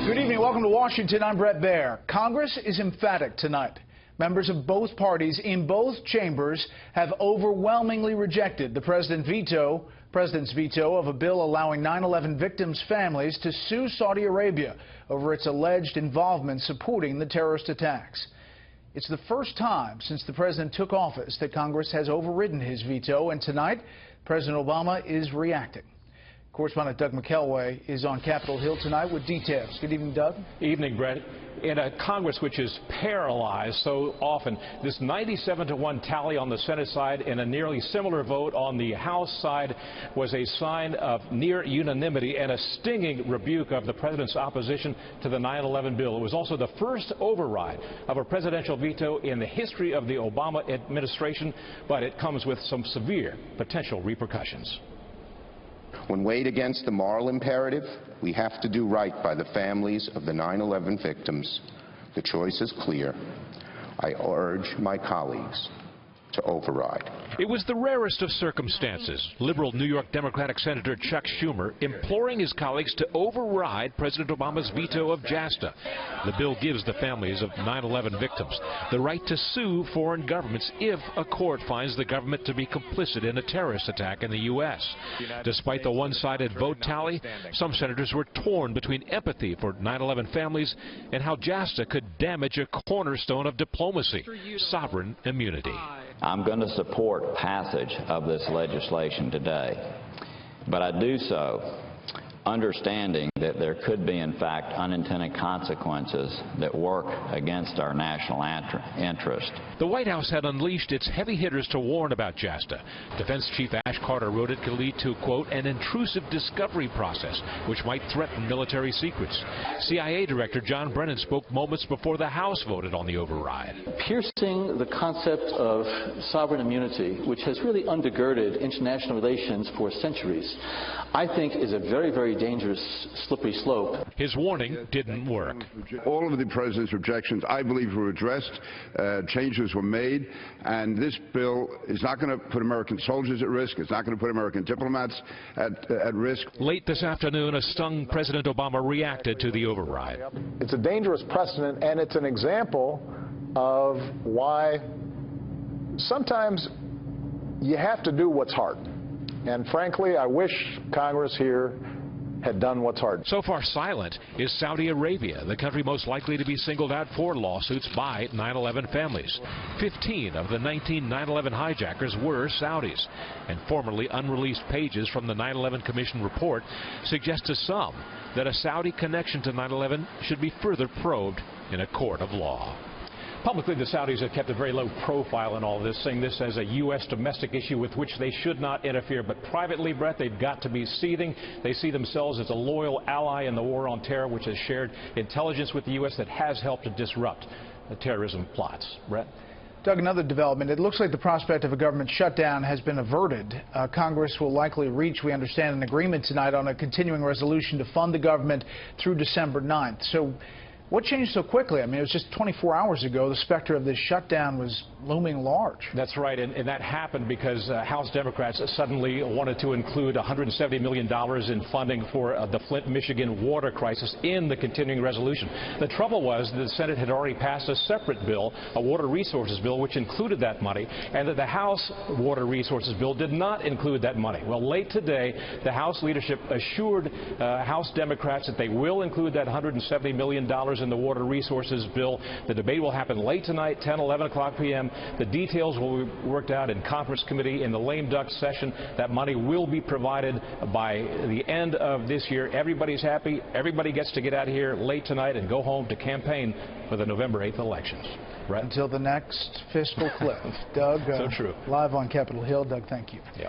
Good evening. Welcome to Washington. I'm Brett Baer. Congress is emphatic tonight. Members of both parties in both chambers have overwhelmingly rejected the president's veto of a bill allowing 9/11 victims' families to sue Saudi Arabia over its alleged involvement supporting the terrorist attacks. It's the first time since the president took office that Congress has overridden his veto, and tonight President Obama is reacting. Correspondent Doug McKelway is on Capitol Hill tonight with details. Good evening, Doug. Evening, Brett. In a Congress which is paralyzed so often, this 97-1 tally on the Senate side and a nearly similar vote on the House side was a sign of near unanimity and a stinging rebuke of the president's opposition to the 9/11 bill. It was also the first override of a presidential veto in the history of the Obama administration, but it comes with some severe potential repercussions. When weighed against the moral imperative, we have to do right by the families of the 9/11 victims. The choice is clear. I urge my colleagues to override. It was the rarest of circumstances. Liberal New York Democratic Senator Chuck Schumer imploring his colleagues to override President Obama's veto of JASTA. The bill gives the families of 9/11 victims the right to sue foreign governments if a court finds the government to be complicit in a terrorist attack in the U.S. Despite the one-sided vote tally, some senators were torn between empathy for 9/11 families and how JASTA could damage a cornerstone of diplomacy, sovereign immunity. I'm going to support passage of this legislation today, but I do so understanding that there could be, in fact, unintended consequences that work against our national interest. The White House had unleashed its heavy hitters to warn about JASTA. Defense Chief Ash Carter wrote it could lead to, quote, an intrusive discovery process which might threaten military secrets. CIA Director John Brennan spoke moments before the House voted on the override. Piercing the concept of sovereign immunity, which has really undergirded international relations for centuries, I think is a very, very dangerous slippery slope. His warning didn't work. All of the president's objections, I believe, were addressed. Changes were made, and this bill is not going to put American soldiers at risk. It's not going to put American diplomats at risk. Late this afternoon, a stung President Obama reacted to the override. It's a dangerous precedent, and it's an example of why sometimes you have to do what's hard. And frankly, I wish Congress here had done what's hard. So far silent is Saudi Arabia, the country most likely to be singled out for lawsuits by 9/11 families. 15 of the 19 9/11 hijackers were Saudis, and formerly unreleased pages from the 9/11 Commission report suggest to some that a Saudi connection to 9/11 should be further probed in a court of law. Publicly, the Saudis have kept a very low profile in all of this, saying this as a U.S. domestic issue with which they should not interfere. But privately, Brett, they've got to be seething. They see themselves as a loyal ally in the war on terror, which has shared intelligence with the U.S. that has helped to disrupt the terrorism plots. Brett? Doug, another development. It looks like the prospect of a government shutdown has been averted. Congress will likely reach, we understand, an agreement tonight on a continuing resolution to fund the government through December 9th. So what changed so quickly? I mean, it was just 24 hours ago the specter of this shutdown was looming large. That's right, and that happened because House Democrats suddenly wanted to include $170 million in funding for the Flint, Michigan water crisis in the continuing resolution. The trouble was the Senate had already passed a separate bill, a water resources bill, which included that money, and that the House water resources bill did not include that money. Well, late today, the House leadership assured House Democrats that they will include that $170 million in the water resources bill. The debate will happen late tonight, 10, 11 o'clock p.m. The details will be worked out in conference committee in the lame duck session. That money will be provided by the end of this year. Everybody's happy. Everybody gets to get out of here late tonight and go home to campaign for the November 8th elections. Right? Until the next fiscal cliff. Doug, so true. Live on Capitol Hill. Doug, thank you. Yep.